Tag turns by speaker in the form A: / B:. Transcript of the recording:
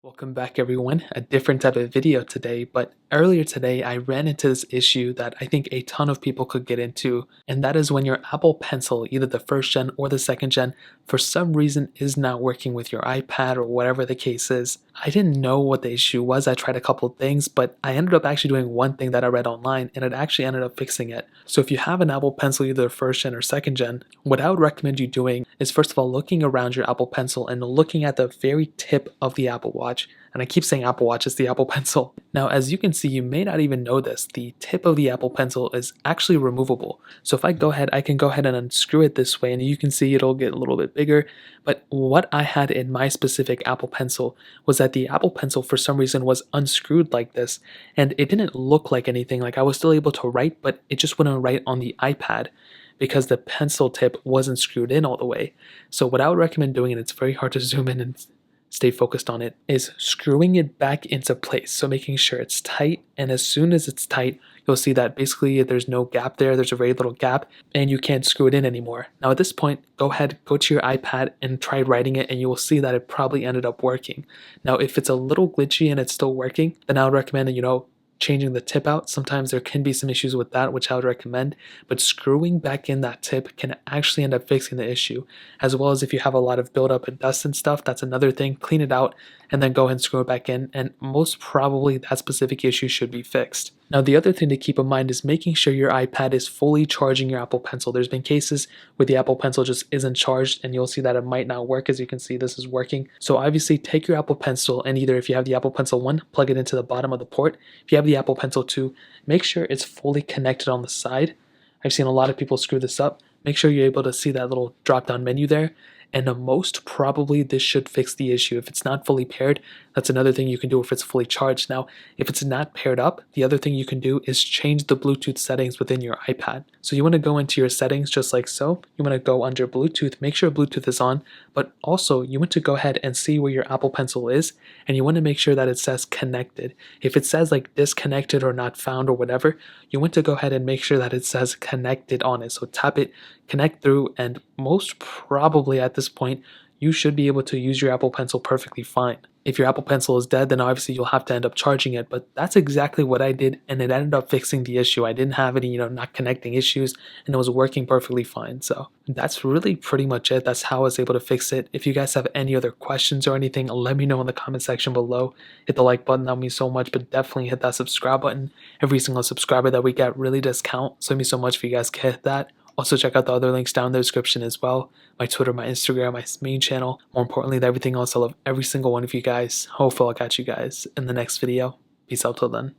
A: Welcome back everyone, a different type of video today, but earlier today I ran into this issue that I think a ton of people could get into, and that is when your Apple Pencil, either the first gen or the second gen, for some reason is not working with your iPad or whatever the case is. I didn't know what the issue was. I tried a couple things, but I ended up actually doing one thing that I read online and it actually ended up fixing it. So if you have an Apple Pencil, either first gen or second gen, what I would recommend you doing is first of all looking around your Apple Pencil and looking at the very tip of the Apple Watch. And I keep saying Apple Watch, it's the Apple Pencil. Now, as you can see, you may not even know this, the tip of the Apple Pencil is actually removable. So if I can go ahead and unscrew it this way, and you can see it'll get a little bit bigger. But what I had in my specific Apple Pencil was that the Apple Pencil for some reason was unscrewed like this, and it didn't look like anything. Like I was still able to write, but it just wouldn't write on the iPad because the pencil tip wasn't screwed in all the way. So what I would recommend doing, and it's very hard to zoom in and stay focused on it, is screwing it back into place. So making sure it's tight, and as soon as it's tight, you'll see that basically there's no gap there, there's a very little gap, and you can't screw it in anymore. Now at this point, go ahead, go to your iPad and try writing it, and you will see that it probably ended up working. Now if it's a little glitchy and it's still working, then I would recommend, changing the tip out. Sometimes there can be some issues with that, which I would recommend, but screwing back in that tip can actually end up fixing the issue. As well as if you have a lot of buildup and dust and stuff, that's another thing. Clean it out and then go ahead and screw it back in, and most probably that specific issue should be fixed. Now the other thing to keep in mind is making sure your iPad is fully charging your Apple Pencil. There's been cases where the Apple Pencil just isn't charged and you'll see that it might not work. As you can see, this is working. So obviously take your Apple Pencil, and either if you have the Apple Pencil 1, plug it into the bottom of the port. If you have the Apple Pencil 2, make sure it's fully connected on the side. I've seen a lot of people screw this up. Make sure you're able to see that little drop down menu there, and most probably this should fix the issue. If it's not fully paired, that's another thing you can do if it's fully charged. Now, if it's not paired up, the other thing you can do is change the Bluetooth settings within your iPad. So you want to go into your settings just like so. You want to go under Bluetooth, make sure Bluetooth is on, but also you want to go ahead and see where your Apple Pencil is, and you want to make sure that it says connected. If it says like disconnected or not found or whatever, you want to go ahead and make sure that it says connected on it. So tap it, connect through, and most probably at this point, you should be able to use your Apple Pencil perfectly fine. If your Apple Pencil is dead, then obviously you'll have to end up charging it, but that's exactly what I did, and it ended up fixing the issue. I didn't have any, not connecting issues, and it was working perfectly fine. So that's really pretty much it. That's how I was able to fix it. If you guys have any other questions or anything, let me know in the comment section below. Hit the like button, that would mean so much, but definitely hit that subscribe button. Every single subscriber that we get really does count, so it means so much if you guys can hit that. Also check out the other links down in the description as well. My Twitter, my Instagram, my main channel. More importantly than everything else, I love every single one of you guys. Hopefully I'll catch you guys in the next video. Peace out till then.